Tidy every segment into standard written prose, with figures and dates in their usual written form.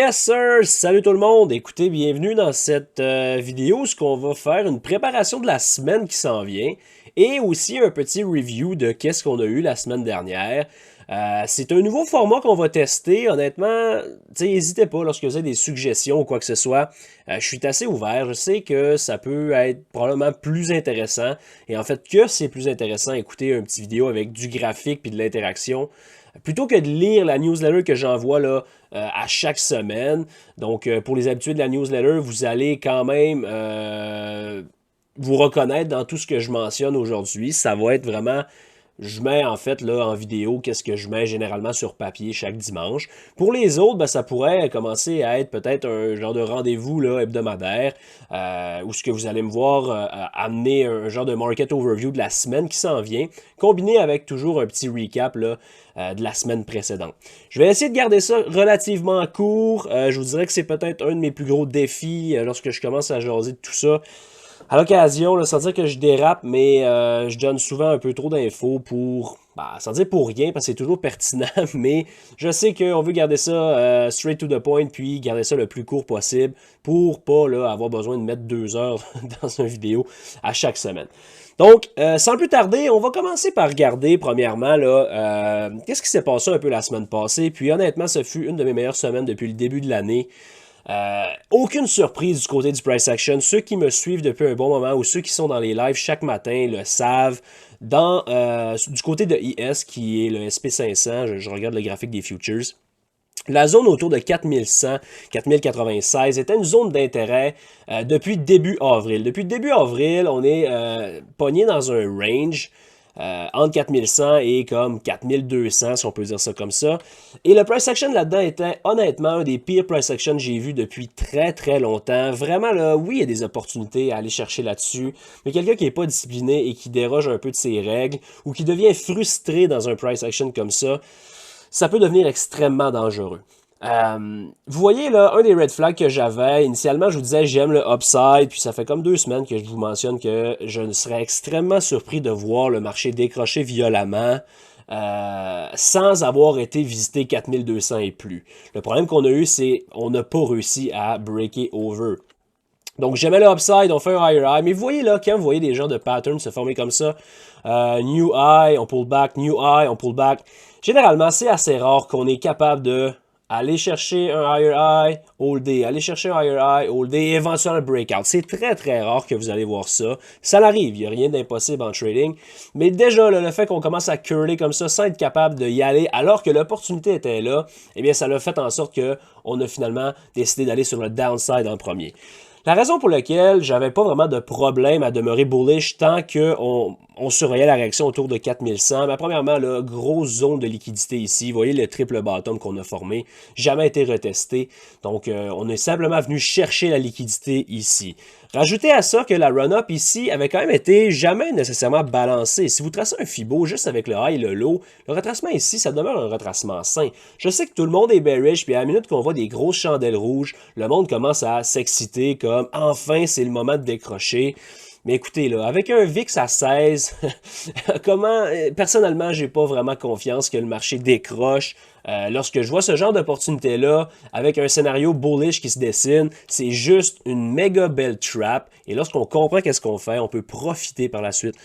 Yes sir! Salut tout le monde! Écoutez, bienvenue dans cette vidéo où on va faire une préparation de la semaine qui s'en vient et aussi un petit review de qu'est-ce qu'on a eu la semaine dernière. C'est un nouveau format qu'on va tester. Honnêtement, n'hésitez pas lorsque vous avez des suggestions ou quoi que ce soit. Je suis assez ouvert. Je sais que ça peut être probablement plus intéressant. Et en fait, que c'est plus intéressant, écouter une petite vidéo avec du graphique puis de l'interaction plutôt que de lire la newsletter que j'envoie là à chaque semaine. Donc, pour les habitués de la newsletter, vous allez quand même vous reconnaître dans tout ce que je mentionne aujourd'hui. Ça va être vraiment... Je mets en fait là en vidéo qu'est-ce que je mets généralement sur papier chaque dimanche. Pour les autres, ben, ça pourrait commencer à être peut-être un genre de rendez-vous là, hebdomadaire où ce que vous allez me voir amener un genre de market overview de la semaine qui s'en vient, combiné avec toujours un petit recap là, de la semaine précédente. Je vais essayer de garder ça relativement court. Je vous dirais que c'est peut-être un de mes plus gros défis lorsque je commence à jaser de tout ça. À l'occasion, sans dire que je dérape, mais je donne souvent un peu trop d'infos pour, sans dire pour rien, parce que c'est toujours pertinent, mais je sais qu'on veut garder ça straight to the point, puis garder ça le plus court possible pour pas là, avoir besoin de mettre 2 heures dans une vidéo à chaque semaine. Donc, sans plus tarder, on va commencer par regarder, premièrement, là, qu'est-ce qui s'est passé un peu la semaine passée, puis honnêtement, ce fut une de mes meilleures semaines depuis le début de l'année. Aucune surprise du côté du price action. Ceux qui me suivent depuis un bon moment ou ceux qui sont dans les lives chaque matin le savent. Du côté de IS, qui est le SP500, je regarde le graphique des futures. La zone autour de 4100, 4096 était une zone d'intérêt depuis début avril. Depuis début avril, on est pogné dans un range entre 4100 et comme 4200, si on peut dire ça comme ça. Et le price action là-dedans était honnêtement un des pires price action que j'ai vu depuis très très longtemps. Vraiment là, oui, il y a des opportunités à aller chercher là-dessus, mais quelqu'un qui n'est pas discipliné et qui déroge un peu de ses règles ou qui devient frustré dans un price action comme ça peut devenir extrêmement dangereux. Vous voyez là, un des red flags que j'avais, initialement je vous disais j'aime le upside, puis ça fait comme 2 semaines que je vous mentionne que je serais extrêmement surpris de voir le marché décrocher violemment sans avoir été visité 4200 et plus. Le problème qu'on a eu, c'est qu'on n'a pas réussi à breaker over. Donc j'aimais le upside, on fait un higher high, mais vous voyez là, quand vous voyez des genres de patterns se former comme ça, new high, on pull back, new high, on pull back, généralement c'est assez rare qu'on est capable de aller chercher un higher high, hold day, aller chercher un higher high, hold day, et éventuellement un breakout. C'est très très rare que vous allez voir ça. Ça l'arrive, il n'y a rien d'impossible en trading. Mais déjà, là, le fait qu'on commence à curler comme ça sans être capable d'y aller alors que l'opportunité était là, eh bien ça l'a fait en sorte qu'on a finalement décidé d'aller sur le downside en premier. La raison pour laquelle j'avais pas vraiment de problème à demeurer bullish tant qu'on surveillait la réaction autour de 4100, mais premièrement, là, grosse zone de liquidité ici. Vous voyez le triple bottom qu'on a formé, jamais été retesté. Donc, on est simplement venu chercher la liquidité ici. Rajoutez à ça que la run-up ici avait quand même été jamais nécessairement balancée. Si vous tracez un Fibo juste avec le high et le low, le retracement ici, ça demeure un retracement sain. Je sais que tout le monde est bearish, puis à la minute qu'on voit des grosses chandelles rouges, le monde commence à s'exciter comme « enfin, c'est le moment de décrocher ». Mais écoutez, là, avec un VIX à 16, personnellement, j'ai pas vraiment confiance que le marché décroche. Lorsque je vois ce genre d'opportunité-là, avec un scénario bullish qui se dessine, c'est juste une méga belle trap. Et lorsqu'on comprend qu'est-ce qu'on fait, on peut profiter par la suite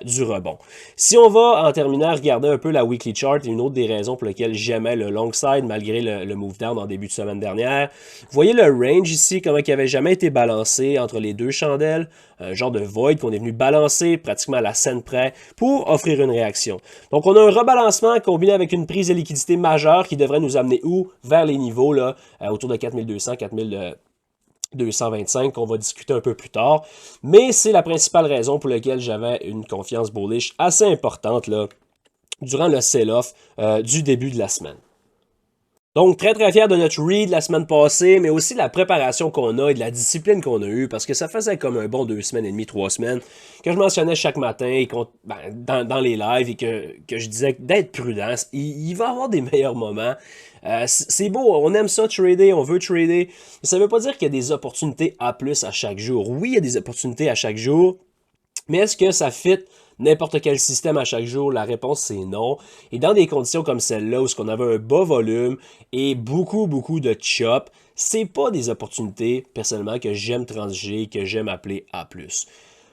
du rebond. Si on va, en terminant, regarder un peu la weekly chart, une autre des raisons pour lesquelles j'aimais le long side, malgré le move down en début de semaine dernière. Vous voyez le range ici, comment il n'avait jamais été balancé entre les deux chandelles. Un genre de void qu'on est venu balancer pratiquement à la scène près pour offrir une réaction. Donc on a un rebalancement combiné avec une prise de liquidité majeure qui devrait nous amener où? Vers les niveaux là, autour de 4200, 4225 qu'on va discuter un peu plus tard. Mais c'est la principale raison pour laquelle j'avais une confiance bullish assez importante là, durant le sell-off du début de la semaine. Donc, très très fier de notre read la semaine passée, mais aussi de la préparation qu'on a et de la discipline qu'on a eue, parce que ça faisait comme un bon 2 semaines et demie, 3 semaines, que je mentionnais chaque matin et dans les lives et que je disais d'être prudent. Il va y avoir des meilleurs moments. C'est beau, on aime ça trader, on veut trader, mais ça ne veut pas dire qu'il y a des opportunités à plus à chaque jour. Oui, il y a des opportunités à chaque jour, mais est-ce que ça fit n'importe quel système à chaque jour? La réponse, c'est non. Et dans des conditions comme celle-là, où on avait un bas volume et beaucoup de chop, c'est pas des opportunités, personnellement, que j'aime transiger, que j'aime appeler A+.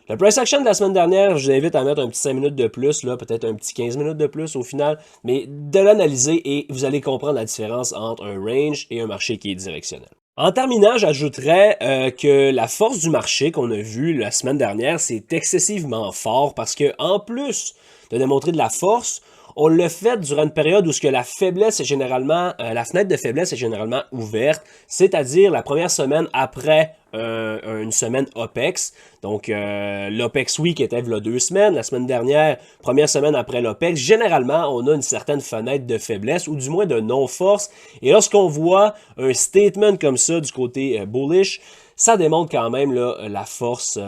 Le price action de la semaine dernière, je vous invite à mettre un petit 5 minutes de plus, là, peut-être un petit 15 minutes de plus au final, mais de l'analyser et vous allez comprendre la différence entre un range et un marché qui est directionnel. En terminant, j'ajouterais que la force du marché qu'on a vu la semaine dernière, c'est excessivement fort parce que en plus de démontrer de la force, on l'a fait durant une période où ce que la faiblesse est généralement, la fenêtre de faiblesse est généralement ouverte, c'est-à-dire la première semaine après une semaine OPEX. Donc, l'OPEX Week était là 2 semaines. La semaine dernière, première semaine après l'OPEX, généralement, on a une certaine fenêtre de faiblesse ou du moins de non-force. Et lorsqu'on voit un statement comme ça du côté bullish, ça démontre quand même là, la force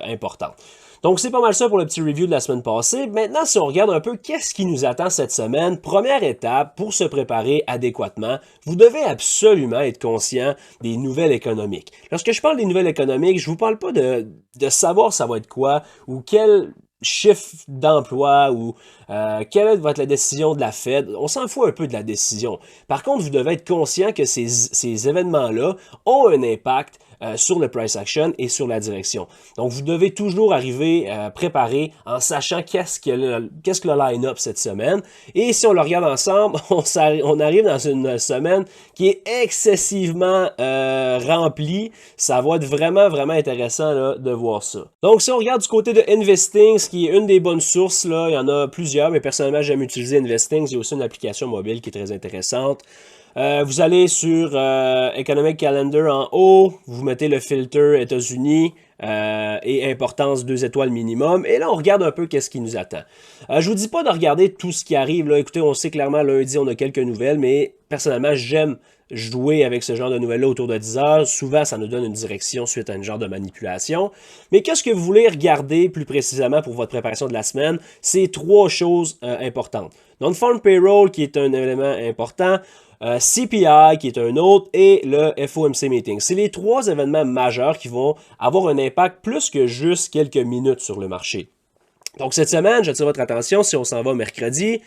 importante. Donc, c'est pas mal ça pour le petit review de la semaine passée. Maintenant, si on regarde un peu qu'est-ce qui nous attend cette semaine, première étape pour se préparer adéquatement, vous devez absolument être conscient des nouvelles économiques. Lorsque je parle des nouvelles économiques, je vous parle pas de savoir ça va être quoi ou quel chiffre d'emploi ou quelle va être la décision de la Fed. On s'en fout un peu de la décision. Par contre, vous devez être conscient que ces événements-là ont un impact sur le price action et sur la direction. Donc, vous devez toujours arriver préparé en sachant qu'est-ce que le line-up cette semaine. Et si on le regarde ensemble, on arrive dans une semaine qui est excessivement remplie. Ça va être vraiment intéressant là, de voir ça. Donc, si on regarde du côté de Investing, ce qui est une des bonnes sources, là, il y en a plusieurs, mais personnellement, j'aime utiliser Investing. Il y a aussi une application mobile qui est très intéressante. Vous allez sur Economic Calendar en haut, vous mettez le filtre États-Unis et importance 2 étoiles minimum. Et là, on regarde un peu qu'est-ce qui nous attend. Je vous dis pas de regarder tout ce qui arrive. Là. Écoutez, on sait clairement lundi, on a quelques nouvelles, mais personnellement, j'aime jouer avec ce genre de nouvelles-là autour de 10 heures. Souvent, ça nous donne une direction suite à une genre de manipulation. Mais qu'est-ce que vous voulez regarder plus précisément pour votre préparation de la semaine? C'est 3 choses importantes. Non-farm payroll, qui est un élément important. CPI qui est un autre et le FOMC meeting. C'est les 3 événements majeurs qui vont avoir un impact plus que juste quelques minutes sur le marché. Donc cette semaine, j'attire votre attention si on s'en va mercredi.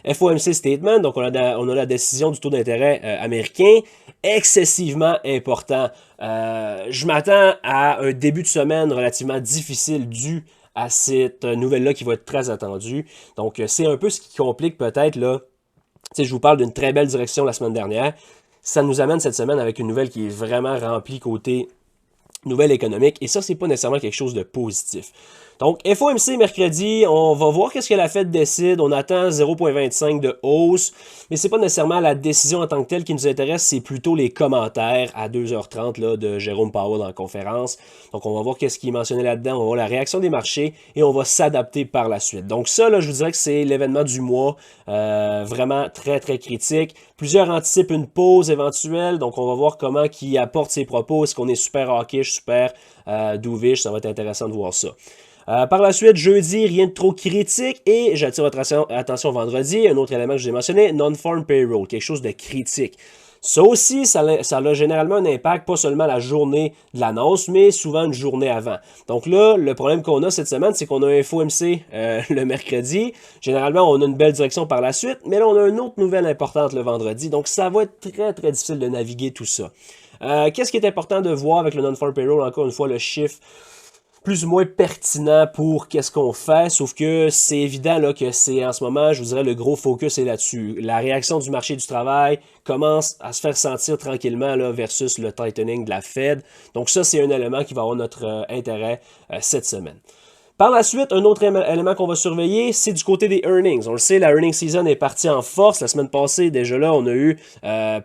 FOMC statement, donc on a la décision du taux d'intérêt américain, excessivement important. Je m'attends à un début de semaine relativement difficile dû à cette nouvelle-là qui va être très attendue. Donc c'est un peu ce qui complique peut-être là. Je vous parle d'une très belle direction la semaine dernière. Ça nous amène cette semaine avec une nouvelle qui est vraiment remplie côté nouvelle économique. Et ça, c'est pas nécessairement quelque chose de positif. Donc, FOMC mercredi, on va voir qu'est-ce que la Fed décide. On attend 0,25 de hausse, mais c'est pas nécessairement la décision en tant que telle qui nous intéresse, c'est plutôt les commentaires à 2h30 là, de Jérôme Powell en conférence. Donc, on va voir qu'est-ce qui est mentionné là-dedans, on va voir la réaction des marchés et on va s'adapter par la suite. Donc, ça, là, je vous dirais que c'est l'événement du mois, vraiment très critique. Plusieurs anticipent une pause éventuelle, donc on va voir comment qui apporte ses propos. Est-ce qu'on est super hawkish, super dovish? Ça va être intéressant de voir ça. Par la suite, jeudi, rien de trop critique et j'attire votre attention vendredi, un autre élément que je vous ai mentionné, non-farm payroll, quelque chose de critique. Ça aussi, ça a généralement un impact, pas seulement la journée de l'annonce, mais souvent une journée avant. Donc là, le problème qu'on a cette semaine, c'est qu'on a un FOMC le mercredi. Généralement, on a une belle direction par la suite, mais là, on a une autre nouvelle importante le vendredi. Donc ça va être très difficile de naviguer tout ça. Qu'est-ce qui est important de voir avec le non-farm payroll? Encore une fois, le chiffre plus ou moins pertinent pour qu'est-ce qu'on fait, sauf que c'est évident là, que c'est en ce moment, je vous dirais, le gros focus est là-dessus. La réaction du marché du travail commence à se faire sentir tranquillement là, versus le tightening de la Fed. Donc ça, c'est un élément qui va avoir notre intérêt cette semaine. Par la suite, un autre élément qu'on va surveiller, c'est du côté des earnings. On le sait, la earnings season est partie en force. La semaine passée, déjà là, on a eu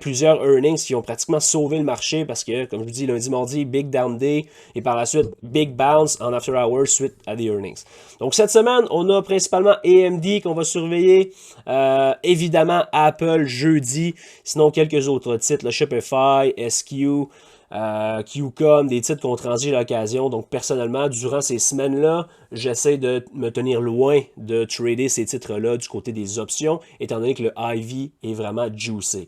plusieurs earnings qui ont pratiquement sauvé le marché parce que, comme je vous dis, lundi, mardi, big down day et par la suite, big bounce en after hours suite à des earnings. Donc cette semaine, on a principalement AMD qu'on va surveiller. Évidemment, Apple jeudi, sinon quelques autres titres, le Shopify, SQ, QCOM, des titres qu'on transige à l'occasion. Donc personnellement, durant ces semaines-là, j'essaie de me tenir loin de trader ces titres-là du côté des options, étant donné que le IV est vraiment juicé.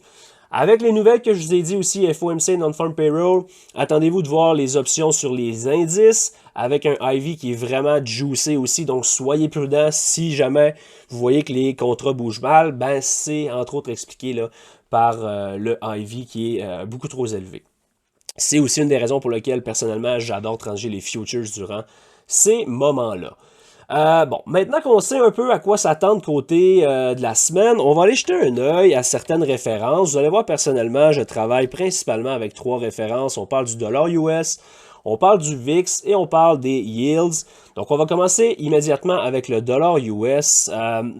Avec les nouvelles que je vous ai dit aussi, FOMC Non-Farm Payroll, attendez-vous de voir les options sur les indices avec un IV qui est vraiment juicé aussi. Donc, soyez prudents si jamais vous voyez que les contrats bougent mal. Ben, c'est entre autres expliqué là, par le IV qui est beaucoup trop élevé. C'est aussi une des raisons pour lesquelles, personnellement, j'adore transiger les futures durant ces moments-là. Bon, maintenant qu'on sait un peu à quoi s'attendre côté de la semaine, on va aller jeter un œil à certaines références. Vous allez voir, personnellement, je travaille principalement avec 3 références. On parle du dollar US, on parle du VIX et on parle des yields. Donc, on va commencer immédiatement avec le dollar US.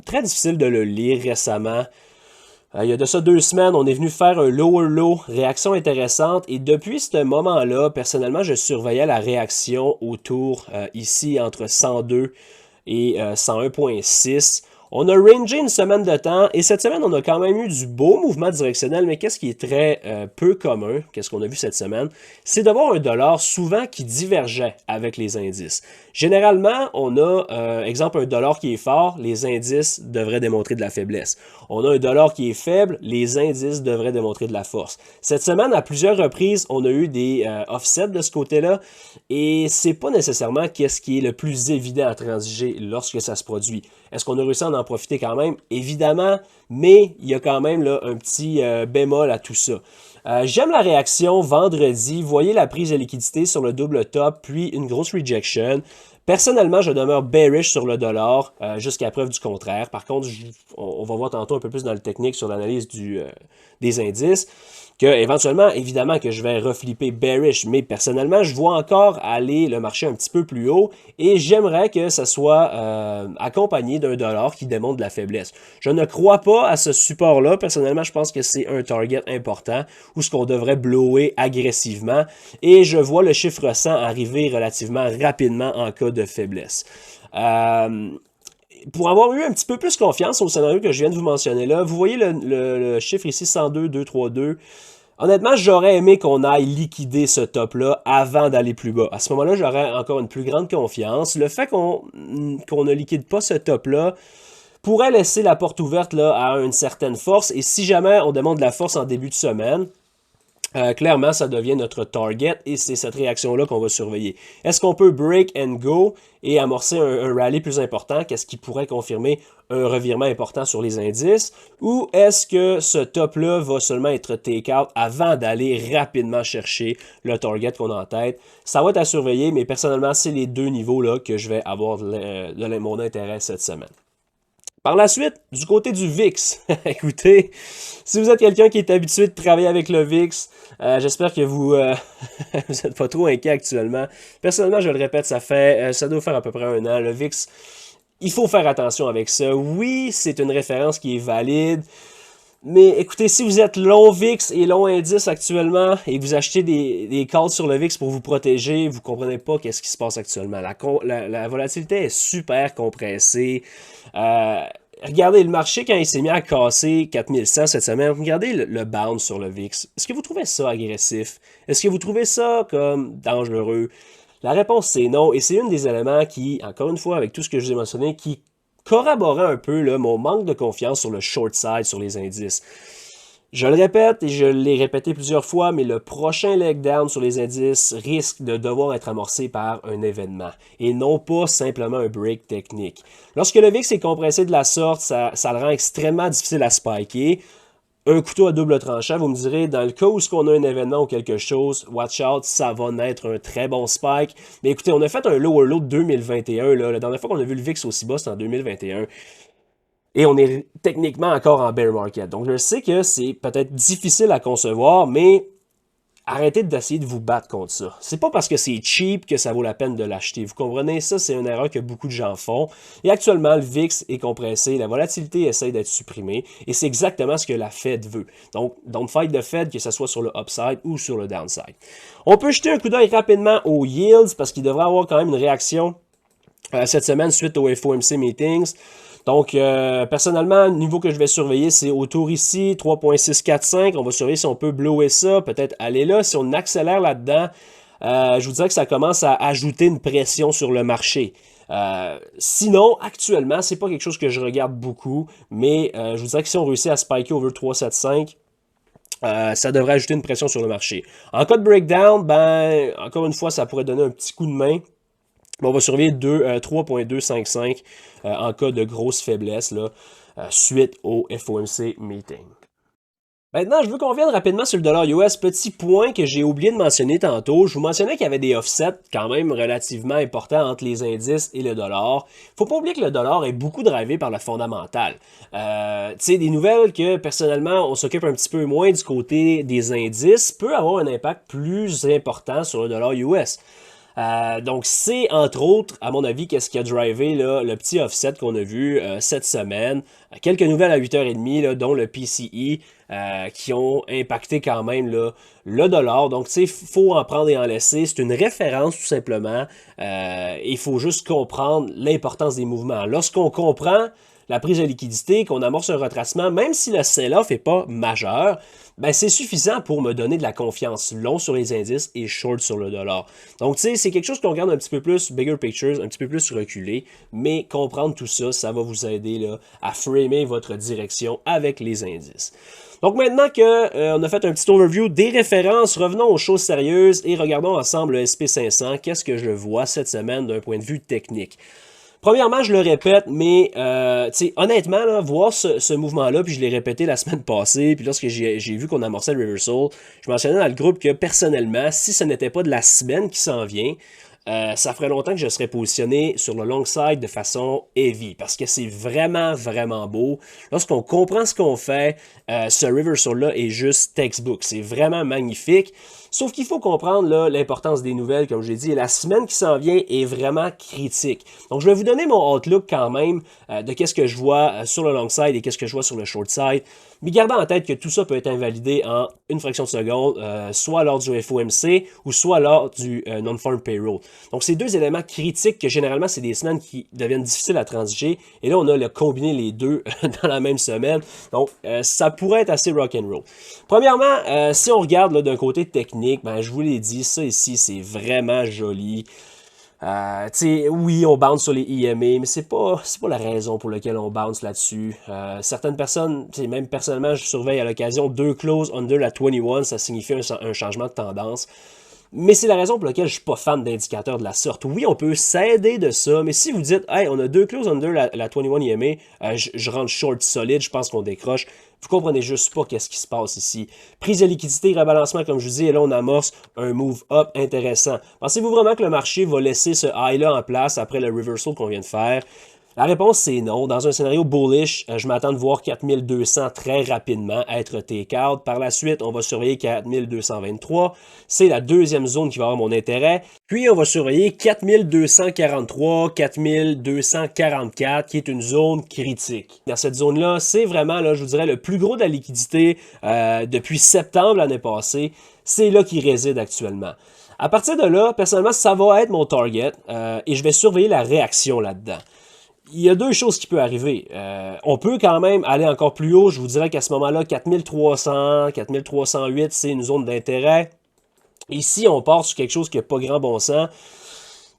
Très difficile de le lire récemment. Il y a de ça 2 semaines, on est venu faire un lower low, réaction intéressante. Et depuis ce moment-là, personnellement, je surveillais la réaction autour ici entre 102 et 101.6. On a rangé une semaine de temps et cette semaine, on a quand même eu du beau mouvement directionnel, mais qu'est-ce qui est très peu commun, qu'est-ce qu'on a vu cette semaine, c'est d'avoir un dollar souvent qui divergeait avec les indices. Généralement, on a, exemple, un dollar qui est fort, les indices devraient démontrer de la faiblesse. On a un dollar qui est faible, les indices devraient démontrer de la force. Cette semaine, à plusieurs reprises, on a eu des offsets de ce côté-là et c'est pas nécessairement qu'est-ce qui est le plus évident à transiger lorsque ça se produit. Est-ce qu'on a réussi à en profiter quand même? Évidemment, mais il y a quand même là, un petit bémol à tout ça. J'aime la réaction vendredi. Vous voyez la prise de liquidité sur le double top, puis une grosse rejection. Personnellement, je demeure bearish sur le dollar jusqu'à preuve du contraire. Par contre, on va voir tantôt un peu plus dans le technique sur l'analyse des indices que éventuellement, évidemment, que je vais reflipper bearish, mais personnellement, je vois encore aller le marché un petit peu plus haut et j'aimerais que ça soit accompagné d'un dollar qui démontre de la faiblesse. Je ne crois pas à ce support-là. Personnellement, je pense que c'est un target important où ce qu'on devrait blower agressivement et je vois le chiffre 100 arriver relativement rapidement en cas de faiblesse. Pour avoir eu un petit peu plus confiance au scénario que je viens de vous mentionner là, vous voyez le chiffre ici 102, 232. Honnêtement, j'aurais aimé qu'on aille liquider ce top-là avant d'aller plus bas. À ce moment-là, j'aurais encore une plus grande confiance. Le fait qu'on ne liquide pas ce top-là pourrait laisser la porte ouverte là, à une certaine force. Et si jamais on demande de la force en début de semaine, clairement, ça devient notre target et c'est cette réaction-là qu'on va surveiller. Est-ce qu'on peut break and go et amorcer un rallye plus important? Qu'est-ce qui pourrait confirmer un revirement important sur les indices? Ou est-ce que ce top-là va seulement être take-out avant d'aller rapidement chercher le target qu'on a en tête? Ça va être à surveiller, mais personnellement, c'est les 2 niveaux-là que je vais avoir de mon intérêt cette semaine. Par la suite, du côté du VIX, écoutez, si vous êtes quelqu'un qui est habitué de travailler avec le VIX, j'espère que vous n'êtes pas trop inquiet actuellement. Personnellement, je le répète, ça doit faire à peu près 1 an. Le VIX, il faut faire attention avec ça. Oui, c'est une référence qui est valide, mais écoutez, si vous êtes long VIX et long indice actuellement et vous achetez des calls sur le VIX pour vous protéger, vous ne comprenez pas qu'est-ce qui se passe actuellement. La volatilité est super compressée. Regardez le marché quand il s'est mis à casser 4100 cette semaine. Regardez le bounce sur le VIX. Est-ce que vous trouvez ça agressif? Est-ce que vous trouvez ça comme dangereux? La réponse c'est non. Et c'est un des éléments qui, encore une fois, avec tout ce que je vous ai mentionné, qui corroborait un peu là, mon manque de confiance sur le short side sur les indices. Je le répète et je l'ai répété plusieurs fois, mais le prochain leg down sur les indices risque de devoir être amorcé par un événement et non pas simplement un break technique. Lorsque le VIX est compressé de la sorte, ça le rend extrêmement difficile à spiker. Un couteau à double tranchant, vous me direz, dans le cas où on a un événement ou quelque chose, watch out, ça va naître un très bon spike. Mais écoutez, on a fait un lower low de 2021, là. La dernière fois qu'on a vu le VIX aussi bas, c'était en 2021. Et on est techniquement encore en bear market. Donc je sais que c'est peut-être difficile à concevoir, mais arrêtez d'essayer de vous battre contre ça. C'est pas parce que c'est cheap que ça vaut la peine de l'acheter. Vous comprenez? Ça, c'est une erreur que beaucoup de gens font. Et actuellement, le VIX est compressé, la volatilité essaie d'être supprimée, et c'est exactement ce que la Fed veut. Donc, don't fight the Fed, que ce soit sur le upside ou sur le downside. On peut jeter un coup d'œil rapidement aux yields, parce qu'il devrait avoir quand même une réaction cette semaine suite aux FOMC meetings. Donc, personnellement, le niveau que je vais surveiller, c'est autour ici, 3.645. On va surveiller si on peut blower ça, peut-être aller là. Si on accélère là-dedans, je vous dirais que ça commence à ajouter une pression sur le marché. Sinon, actuellement, c'est pas quelque chose que je regarde beaucoup, mais je vous dirais que si on réussit à spiker over 375, ça devrait ajouter une pression sur le marché. En cas de breakdown, ben, encore une fois, ça pourrait donner un petit coup de main. On va surveiller 3.255 en cas de grosse faiblesse là, suite au FOMC meeting. Maintenant, je veux qu'on revienne rapidement sur le dollar US. Petit point que j'ai oublié de mentionner tantôt. Je vous mentionnais qu'il y avait des offsets quand même relativement importants entre les indices et le dollar. Faut pas oublier que le dollar est beaucoup drivé par le fondamental. Tu sais, des nouvelles que personnellement, on s'occupe un petit peu moins du côté des indices peut avoir un impact plus important sur le dollar US. Donc, c'est entre autres, à mon avis, qu'est-ce qui a drivé là, le petit offset qu'on a vu cette semaine. Quelques nouvelles à 8h30, là, dont le PCE, qui ont impacté quand même là, le dollar. Donc, tu sais, il faut en prendre et en laisser. C'est une référence, tout simplement. Il faut juste comprendre l'importance des mouvements. Lorsqu'on comprend la prise de liquidité, qu'on amorce un retracement, même si le sell-off n'est pas majeur, ben c'est suffisant pour me donner de la confiance long sur les indices et short sur le dollar. Donc, tu sais, c'est quelque chose qu'on regarde un petit peu plus, bigger pictures, un petit peu plus reculé, mais comprendre tout ça, ça va vous aider là, à framer votre direction avec les indices. Donc maintenant qu'on a fait un petit overview des références, revenons aux choses sérieuses et regardons ensemble le SP500. Qu'est-ce que je vois cette semaine d'un point de vue technique? Premièrement, je le répète, mais honnêtement, là, voir ce mouvement-là, puis je l'ai répété la semaine passée, puis lorsque j'ai vu qu'on amorçait le reversal, je mentionnais dans le groupe que personnellement, si ce n'était pas de la semaine qui s'en vient, ça ferait longtemps que je serais positionné sur le long side de façon heavy, parce que c'est vraiment, vraiment beau. Lorsqu'on comprend ce qu'on fait, ce reversal-là est juste textbook. C'est vraiment magnifique. Sauf qu'il faut comprendre l'importance des nouvelles, comme j'ai dit, et la semaine qui s'en vient est vraiment critique. Donc, je vais vous donner mon outlook quand même de qu'est-ce que je vois sur le long side et qu'est-ce que je vois sur le short side. Mais gardez en tête que tout ça peut être invalidé en une fraction de seconde, soit lors du FOMC ou soit lors du non-farm payroll. Donc, c'est deux éléments critiques que généralement, c'est des semaines qui deviennent difficiles à transiger. Et là, on a le combiné les deux dans la même semaine. Donc, ça pourrait être assez rock'n'roll. Premièrement, si on regarde d'un côté technique, ben, je vous l'ai dit, ça ici, c'est vraiment joli. Oui, on bounce sur les EMA, mais c'est pas la raison pour laquelle on bounce là-dessus. Certaines personnes, même personnellement, je surveille à l'occasion 2 close under la 21, ça signifie un changement de tendance. Mais c'est la raison pour laquelle je suis pas fan d'indicateurs de la sorte. Oui, on peut s'aider de ça, mais si vous dites, hey, on a 2 close under la 21 EMA, je rentre short solide, je pense qu'on décroche. Vous comprenez juste pas qu'est-ce qui se passe ici. Prise de liquidité, rebalancement, comme je vous dis, et là, on amorce un move up intéressant. Pensez-vous vraiment que le marché va laisser ce high-là en place après le reversal qu'on vient de faire? La réponse, c'est non. Dans un scénario bullish, je m'attends de voir 4200 très rapidement être take-out. Par la suite, on va surveiller 4223. C'est la deuxième zone qui va avoir mon intérêt. Puis, on va surveiller 4243, 4244, qui est une zone critique. Dans cette zone-là, c'est vraiment, là, je vous dirais, le plus gros de la liquidité depuis septembre l'année passée. C'est là qu'il réside actuellement. À partir de là, personnellement, ça va être mon target et je vais surveiller la réaction là-dedans. Il y a deux choses qui peuvent arriver. On peut quand même aller encore plus haut. Je vous dirais qu'à ce moment-là, 4300, 4308, c'est une zone d'intérêt. Ici, on part sur quelque chose qui n'a pas grand bon sens.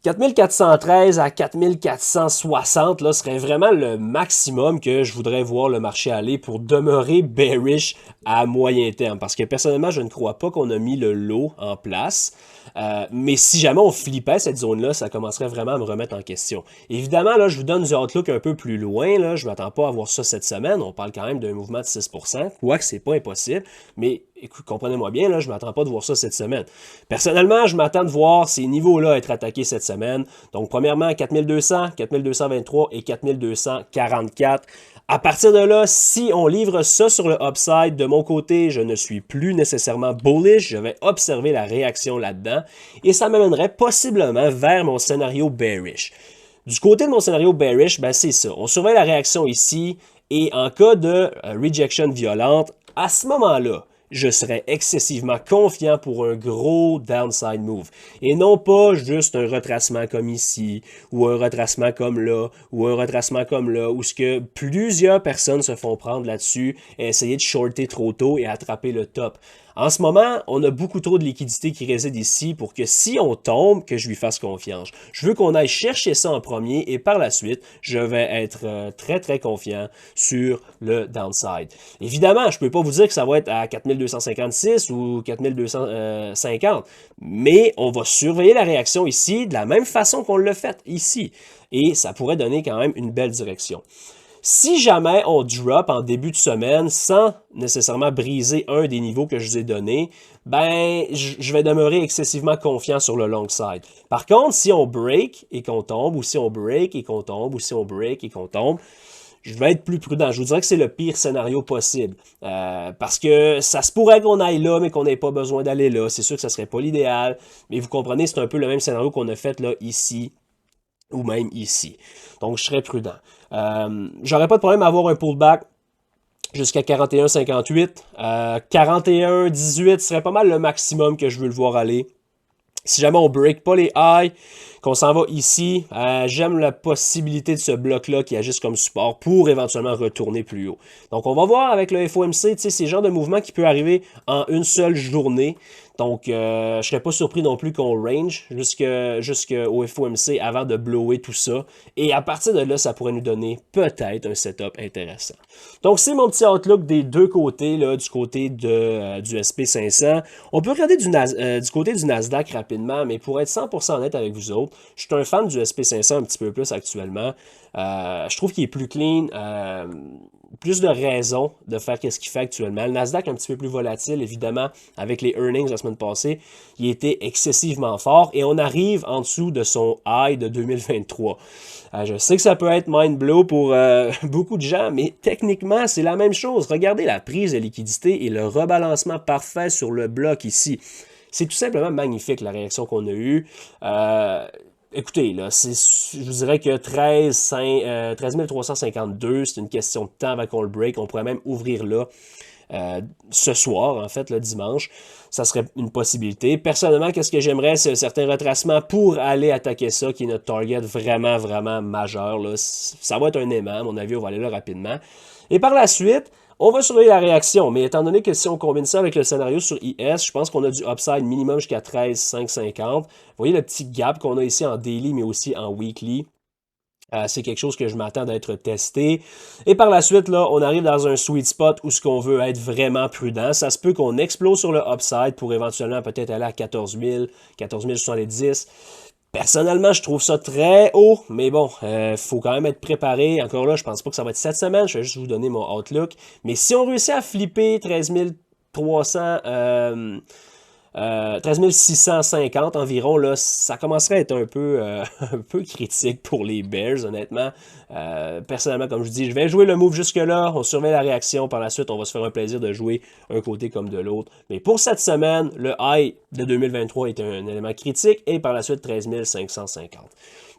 4413 à 4460 là, serait vraiment le maximum que je voudrais voir le marché aller pour demeurer bearish à moyen terme. Parce que personnellement, je ne crois pas qu'on a mis le lot en place. Mais si jamais on flippait cette zone-là, ça commencerait vraiment à me remettre en question. Évidemment, là, je vous donne du outlook un peu plus loin. Là. Je ne m'attends pas à voir ça cette semaine. On parle quand même d'un mouvement de 6%. Quoique c'est pas impossible. Mais écoute, comprenez-moi bien, là, je ne m'attends pas de voir ça cette semaine. Personnellement, je m'attends de voir ces niveaux-là être attaqués cette semaine. Donc, premièrement, 4200, 4223 et 4244. À partir de là, si on livre ça sur le upside, de mon côté, je ne suis plus nécessairement bullish. Je vais observer la réaction là-dedans et ça m'amènerait possiblement vers mon scénario bearish. Du côté de mon scénario bearish, ben c'est ça. On surveille la réaction ici et en cas de rejection violente, à ce moment-là, je serais excessivement confiant pour un gros downside move. Et non pas juste un retracement comme ici, ou un retracement comme là, ou un retracement comme là, où ce que plusieurs personnes se font prendre là-dessus et essayer de shorter trop tôt et attraper le top. En ce moment, on a beaucoup trop de liquidités qui résident ici pour que si on tombe, que je lui fasse confiance. Je veux qu'on aille chercher ça en premier et par la suite, je vais être très très confiant sur le downside. Évidemment, je ne peux pas vous dire que ça va être à 4256 ou 4250, mais on va surveiller la réaction ici de la même façon qu'on l'a fait ici. Et ça pourrait donner quand même une belle direction. Si jamais on drop en début de semaine sans nécessairement briser un des niveaux que je vous ai donnés, ben, je vais demeurer excessivement confiant sur le long side. Par contre, si on break et qu'on tombe, ou si on break et qu'on tombe, ou si on break et qu'on tombe, je vais être plus prudent. Je vous dirais que c'est le pire scénario possible. Parce que ça se pourrait qu'on aille là, mais qu'on n'ait pas besoin d'aller là. C'est sûr que ça serait pas l'idéal. Mais vous comprenez, c'est un peu le même scénario qu'on a fait là, ici, ou même ici. Donc, je serais prudent. J'aurais pas de problème à avoir un pullback jusqu'à 41,58. 41,18 serait pas mal le maximum que je veux le voir aller. Si jamais on break pas les highs, qu'on s'en va ici, j'aime la possibilité de ce bloc-là qui agisse comme support pour éventuellement retourner plus haut. Donc, on va voir avec le FOMC, tu sais, c'est le genre de mouvement qui peut arriver en une seule journée. Donc, je ne serais pas surpris non plus qu'on range jusqu'au FOMC avant de blower tout ça. Et à partir de là, ça pourrait nous donner peut-être un setup intéressant. Donc, c'est mon petit outlook des deux côtés, là, du côté du SP500. On peut regarder du côté du Nasdaq rapidement, mais pour être 100% honnête avec vous autres, je suis un fan du SP500 un petit peu plus actuellement. Je trouve qu'il est plus clean, plus de raisons de faire ce qu'il fait actuellement. Le Nasdaq un petit peu plus volatile, évidemment, avec les earnings la semaine passée, il était excessivement fort et on arrive en dessous de son high de 2023. Je sais que ça peut être mind blow pour beaucoup de gens, mais techniquement, c'est la même chose. Regardez la prise de liquidité et le rebalancement parfait sur le bloc ici. C'est tout simplement magnifique la réaction qu'on a eue. Écoutez, là, je vous dirais que 13 352, c'est une question de temps avant qu'on le break. On pourrait même ouvrir là ce soir, en fait, le dimanche. Ça serait une possibilité. Personnellement, qu'est-ce que j'aimerais, c'est un certain retracement pour aller attaquer ça, qui est notre target vraiment, vraiment majeur. Là. Ça va être un aimant, à mon avis, on va aller là rapidement. Et par la suite, on va surveiller la réaction, mais étant donné que si on combine ça avec le scénario sur IS, je pense qu'on a du upside minimum jusqu'à 13,550. Vous voyez le petit gap qu'on a ici en daily, mais aussi en weekly. C'est quelque chose que je m'attends d'être testé. Et par la suite, là, on arrive dans un sweet spot où ce qu'on veut être vraiment prudent. Ça se peut qu'on explose sur le upside pour éventuellement peut-être aller à 14 000, 14 070. Personnellement, je trouve ça très haut, mais bon, faut quand même être préparé. Encore là, je pense pas que ça va être cette semaine, je vais juste vous donner mon outlook. Mais si on réussit à flipper 13 300, 13 650 environ, là, ça commencerait à être un peu critique pour les Bears, honnêtement. Personnellement, comme je dis, je vais jouer le move jusque-là, on surveille la réaction, par la suite, on va se faire un plaisir de jouer un côté comme de l'autre. Mais pour cette semaine, le high de 2023 est un élément critique, et par la suite, 13 550.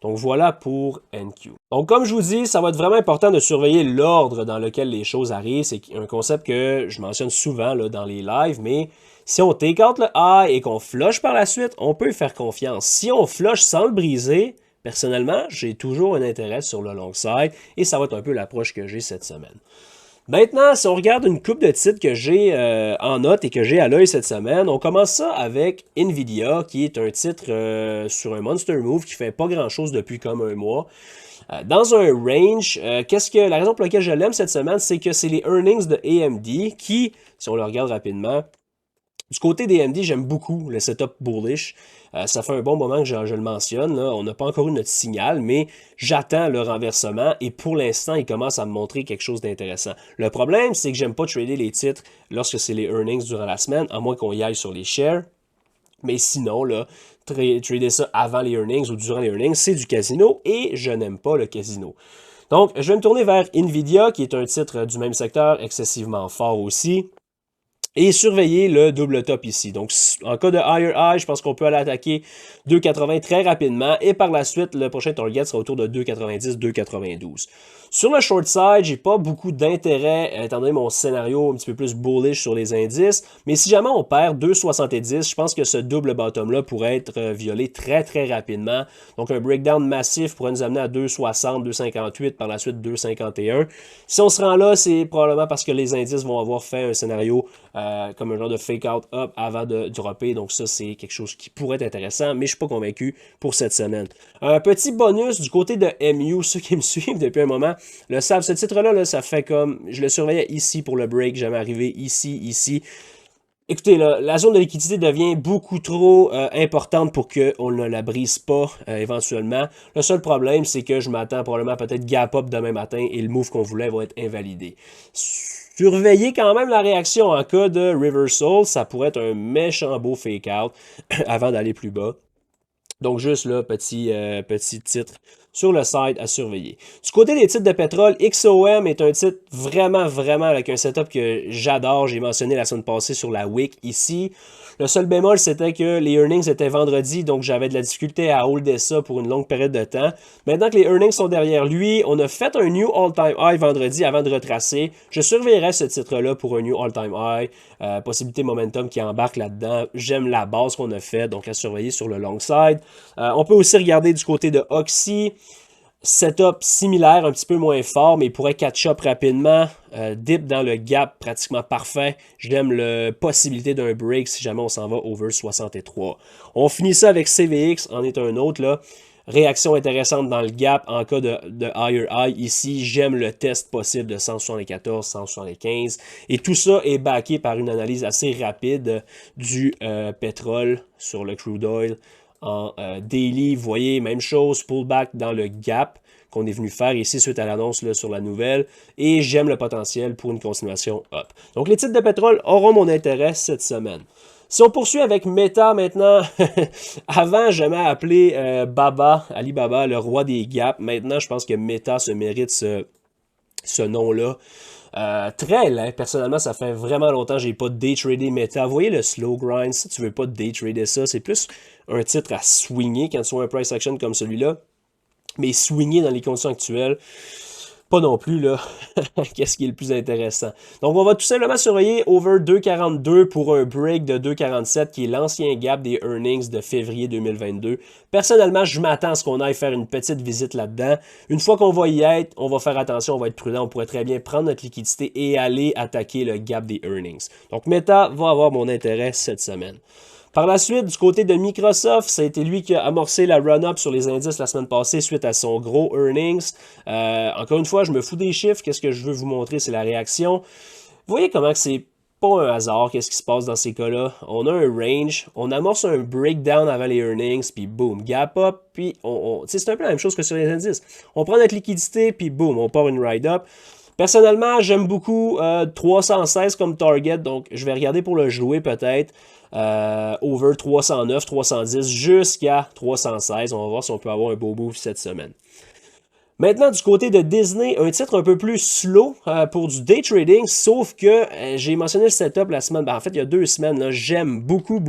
Donc voilà pour NQ. Donc comme je vous dis, ça va être vraiment important de surveiller l'ordre dans lequel les choses arrivent. C'est un concept que je mentionne souvent là, dans les lives, mais si on take out le high et qu'on flush par la suite, on peut faire confiance. Si on flush sans le briser, personnellement, j'ai toujours un intérêt sur le long side et ça va être un peu l'approche que j'ai cette semaine. Maintenant, si on regarde une coupe de titres que j'ai en note et que j'ai à l'œil cette semaine, on commence ça avec Nvidia, qui est un titre sur un Monster Move qui fait pas grand-chose depuis comme un mois. Dans un range, la raison pour laquelle je l'aime cette semaine, c'est que c'est les earnings de AMD qui, si on le regarde rapidement, du côté des AMD, j'aime beaucoup le setup bullish. Ça fait un bon moment que je le mentionne. Là. On n'a pas encore eu notre signal, mais j'attends le renversement et pour l'instant, il commence à me montrer quelque chose d'intéressant. Le problème, c'est que j'aime pas trader les titres lorsque c'est les earnings durant la semaine, à moins qu'on y aille sur les shares. Mais sinon, là, trader ça avant les earnings ou durant les earnings, c'est du casino et je n'aime pas le casino. Donc, je vais me tourner vers Nvidia, qui est un titre du même secteur, excessivement fort aussi. Et surveiller le double top ici. Donc, en cas de higher high, je pense qu'on peut aller attaquer 2,80 très rapidement. Et par la suite, le prochain target sera autour de 2,90, 2,92. Sur le short side, j'ai pas beaucoup d'intérêt, étant donné mon scénario un petit peu plus bullish sur les indices. Mais si jamais on perd 2,70, je pense que ce double bottom-là pourrait être violé très, très rapidement. Donc, un breakdown massif pourrait nous amener à 2,60, 2,58, par la suite 2,51. Si on se rend là, c'est probablement parce que les indices vont avoir fait un scénario comme un genre de fake out up avant de dropper. Donc ça, c'est quelque chose qui pourrait être intéressant, mais je ne suis pas convaincu pour cette semaine. Un petit bonus du côté de MU, ceux qui me suivent depuis un moment le savent. Ce titre-là, là, ça fait comme... Je le surveillais ici pour le break, jamais arrivé ici. Écoutez, là, la zone de liquidité devient beaucoup trop importante pour qu'on ne la brise pas éventuellement. Le seul problème, c'est que je m'attends probablement à peut-être gap up demain matin et le move qu'on voulait va être invalidé. Surveillez quand même la réaction en cas de reversal. Ça pourrait être un méchant beau fake out avant d'aller plus bas. Donc juste là, petit titre sur le site à surveiller. Du côté des titres de pétrole, XOM est un titre vraiment avec un setup que j'adore. J'ai mentionné la semaine passée sur la Wick ici. Le seul bémol, c'était que les earnings étaient vendredi, donc j'avais de la difficulté à holder ça pour une longue période de temps. Maintenant que les earnings sont derrière lui, on a fait un new all-time high vendredi avant de retracer. Je surveillerai ce titre-là pour un new all-time high. Possibilité momentum qui embarque là-dedans. J'aime la base qu'on a faite, donc à surveiller sur le long side. On peut aussi regarder du côté de Oxy. Setup similaire, un petit peu moins fort, mais il pourrait catch-up rapidement. Dip dans le gap pratiquement parfait. J'aime la possibilité d'un break si jamais on s'en va over 63. On finit ça avec CVX, en est un autre là. Réaction intéressante dans le gap en cas de higher high. Ici, j'aime le test possible de 174, 175. Et tout ça est backé par une analyse assez rapide du pétrole sur le crude oil en daily. Vous voyez, même chose, pullback dans le gap qu'on est venu faire ici suite à l'annonce sur la nouvelle. Et j'aime le potentiel pour une continuation up. Donc les titres de pétrole auront mon intérêt cette semaine. Si on poursuit avec Meta maintenant, avant j'aimais appeler Alibaba, le roi des gaps. Maintenant, je pense que Meta se mérite ce nom-là. Très lent. Personnellement, ça fait vraiment longtemps que j'ai pas day tradé Meta. Vous voyez le slow grind, si tu veux pas day trader ça, c'est plus un titre à swinger quand tu vois un price action comme celui-là. Mais swinger dans les conditions actuelles, pas non plus, là. Qu'est-ce qui est le plus intéressant? Donc, on va tout simplement surveiller over 2,42 pour un break de 2,47 qui est l'ancien gap des earnings de février 2022. Personnellement, je m'attends à ce qu'on aille faire une petite visite là-dedans. Une fois qu'on va y être, on va faire attention, on va être prudent. On pourrait très bien prendre notre liquidité et aller attaquer le gap des earnings. Donc, Meta va avoir mon intérêt cette semaine. Par la suite, du côté de Microsoft, ça a été lui qui a amorcé la run-up sur les indices la semaine passée suite à son gros earnings. Encore une fois, je me fous des chiffres. Qu'est-ce que je veux vous montrer, c'est la réaction. Vous voyez comment que c'est pas un hasard, qu'est-ce qui se passe dans ces cas-là. On a un range, on amorce un breakdown avant les earnings, puis boom, gap up, puis c'est un peu la même chose que sur les indices. On prend notre liquidité, puis boom, on part une ride-up. Personnellement, j'aime beaucoup 316 comme target, donc je vais regarder pour le jouer peut-être. Over 309, 310 jusqu'à 316. On va voir si on peut avoir un beau move cette semaine. Maintenant, du côté de Disney, un titre un peu plus slow pour du day trading, sauf que j'ai mentionné le setup la semaine, en fait il y a 2 semaines, j'aime beaucoup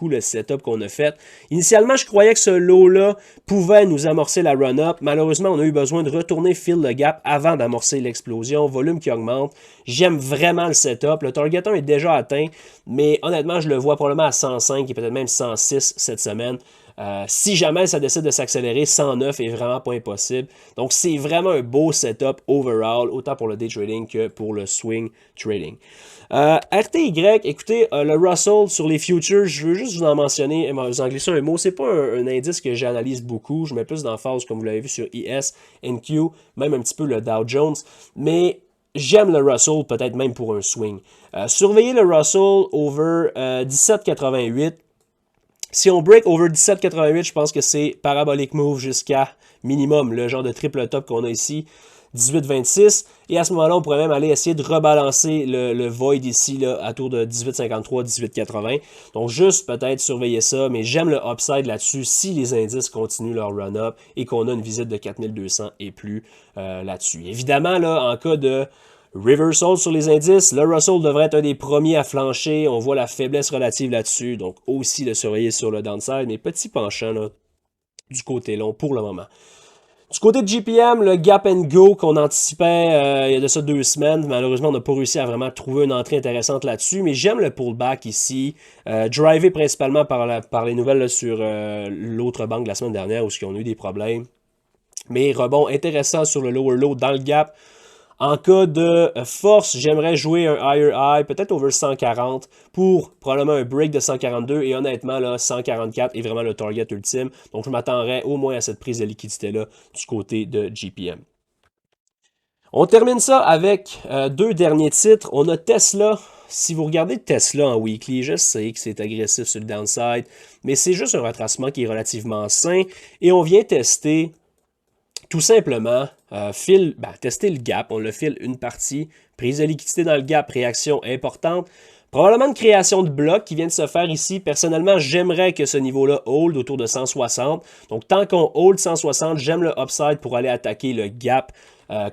le setup qu'on a fait. Initialement, je croyais que ce lot-là pouvait nous amorcer la run-up. Malheureusement, on a eu besoin de retourner fill le gap avant d'amorcer l'explosion, volume qui augmente. J'aime vraiment le setup. Le target 1 est déjà atteint, mais honnêtement, je le vois probablement à 105 et peut-être même 106 cette semaine. Si jamais ça décide de s'accélérer, 109 est vraiment pas impossible. Donc, c'est vraiment un beau setup overall, autant pour le day trading que pour le swing trading. RTY, écoutez, le Russell sur les futures, je veux juste vous en mentionner, vous en glisser un mot. C'est pas un indice que j'analyse beaucoup. Je mets plus d'emphase, comme vous l'avez vu sur IS, NQ, même un petit peu le Dow Jones. Mais j'aime le Russell, peut-être même pour un swing. Surveillez le Russell over 17,88. Si on break over 17,88, je pense que c'est parabolic move jusqu'à minimum, le genre de triple top qu'on a ici, 18,26. Et à ce moment-là, on pourrait même aller essayer de rebalancer le void ici là, à tour de 18,53, 18,80. Donc juste peut-être surveiller ça, mais j'aime le upside là-dessus si les indices continuent leur run-up et qu'on a une visite de 4200 et plus là-dessus. Évidemment, là, en cas de reversal sur les indices, le Russell devrait être un des premiers à flancher. On voit la faiblesse relative là-dessus, donc aussi le surveiller sur le downside, mais petit penchant là, du côté long pour le moment. Du côté de GPM, le gap and go qu'on anticipait il y a de ça 2 semaines, malheureusement on n'a pas réussi à vraiment trouver une entrée intéressante là-dessus, mais j'aime le pullback ici, drivé principalement par les nouvelles là, sur l'autre banque de la semaine dernière où ils ont eu des problèmes, mais rebond intéressant sur le lower low dans le gap. En cas de force, j'aimerais jouer un higher high, peut-être over 140 pour probablement un break de 142 et honnêtement là 144 est vraiment le target ultime. Donc je m'attendrais au moins à cette prise de liquidité là du côté de GPM. On termine ça avec deux derniers titres. On a Tesla. Si vous regardez Tesla en weekly, je sais que c'est agressif sur le downside, mais c'est juste un retracement qui est relativement sain et on vient tester tout simplement, tester le gap, on le file une partie, prise de liquidité dans le gap, réaction importante. Probablement une création de bloc qui vient de se faire ici. Personnellement, j'aimerais que ce niveau-là hold autour de 160. Donc, tant qu'on hold 160, j'aime le upside pour aller attaquer le gap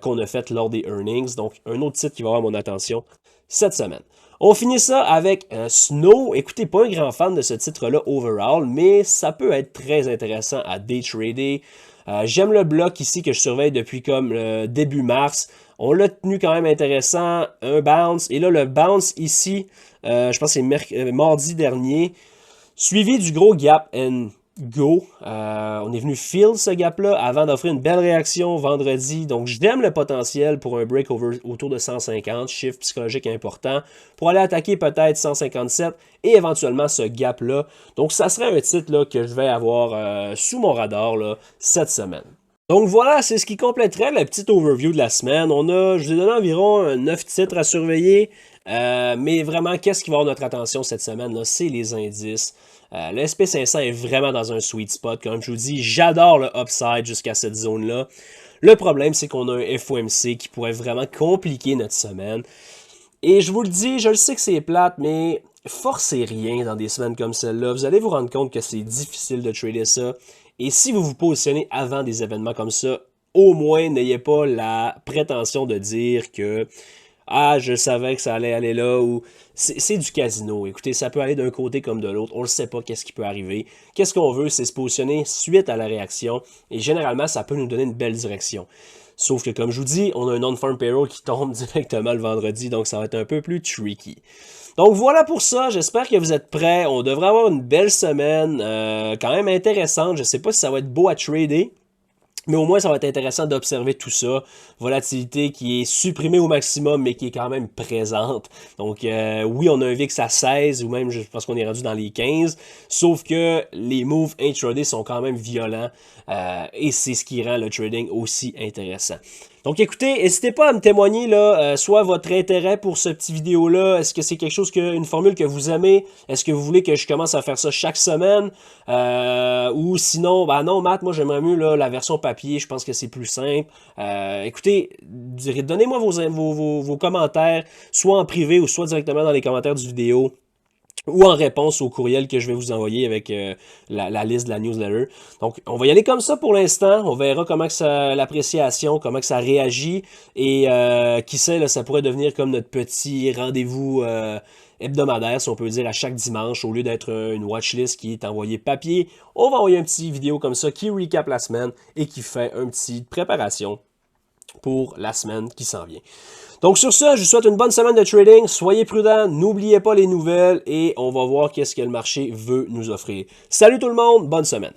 qu'on a fait lors des earnings. Donc, un autre titre qui va avoir mon attention cette semaine. On finit ça avec Snow. Écoutez, pas un grand fan de ce titre-là overall, mais ça peut être très intéressant à day trader. J'aime le bloc ici que je surveille depuis comme début mars. On l'a tenu quand même intéressant, un bounce. Et là, le bounce ici, je pense que c'est mardi dernier, suivi du gros gap and go. On est venu fill ce gap-là avant d'offrir une belle réaction vendredi. Donc, j'aime le potentiel pour un break autour de 150, chiffre psychologique important, pour aller attaquer peut-être 157 et éventuellement ce gap-là. Donc, ça serait un titre là, que je vais avoir sous mon radar là, cette semaine. Donc voilà, c'est ce qui compléterait la petite overview de la semaine. Je vous ai donné environ 9 titres à surveiller, mais vraiment, qu'est-ce qui va avoir notre attention cette semaine? C'est les indices. Le SP500 est vraiment dans un sweet spot. Comme je vous dis, j'adore le upside jusqu'à cette zone-là. Le problème, c'est qu'on a un FOMC qui pourrait vraiment compliquer notre semaine. Et je vous le dis, je le sais que c'est plate, mais forcez rien dans des semaines comme celle-là. Vous allez vous rendre compte que c'est difficile de trader ça. Et si vous vous positionnez avant des événements comme ça, au moins n'ayez pas la prétention de dire que ah, je savais que ça allait aller là, ou c'est du casino. Écoutez, ça peut aller d'un côté comme de l'autre. On ne sait pas qu'est-ce qui peut arriver. Qu'est-ce qu'on veut, c'est se positionner suite à la réaction. Et généralement, ça peut nous donner une belle direction. Sauf que, comme je vous dis, on a un non-farm payroll qui tombe directement le vendredi, donc ça va être un peu plus tricky. Donc voilà pour ça, j'espère que vous êtes prêts. On devrait avoir une belle semaine, quand même intéressante. Je ne sais pas si ça va être beau à trader. Mais au moins, ça va être intéressant d'observer tout ça. Volatilité qui est supprimée au maximum, mais qui est quand même présente. Donc, oui, on a un VIX à 16, ou même, je pense qu'on est rendu dans les 15. Sauf que les moves intraday sont quand même violents. Et c'est ce qui rend le trading aussi intéressant. Donc écoutez, n'hésitez pas à me témoigner là, soit votre intérêt pour ce petit vidéo-là, est-ce que c'est quelque chose une formule que vous aimez, est-ce que vous voulez que je commence à faire ça chaque semaine, ou sinon, bah non Matt, moi j'aimerais mieux là, la version papier, je pense que c'est plus simple. Écoutez, donnez-moi vos commentaires, soit en privé ou soit directement dans les commentaires du vidéo, ou en réponse au courriel que je vais vous envoyer avec la liste de la newsletter. Donc, on va y aller comme ça pour l'instant. On verra comment que l'appréciation, comment que ça réagit. Et qui sait, là, ça pourrait devenir comme notre petit rendez-vous hebdomadaire, si on peut dire, à chaque dimanche. Au lieu d'être une watchlist qui est envoyée papier, on va envoyer un petit vidéo comme ça qui recap la semaine et qui fait une petite préparation pour la semaine qui s'en vient. Donc sur ça, je vous souhaite une bonne semaine de trading. Soyez prudents, n'oubliez pas les nouvelles et on va voir qu'est-ce que le marché veut nous offrir. Salut tout le monde, bonne semaine.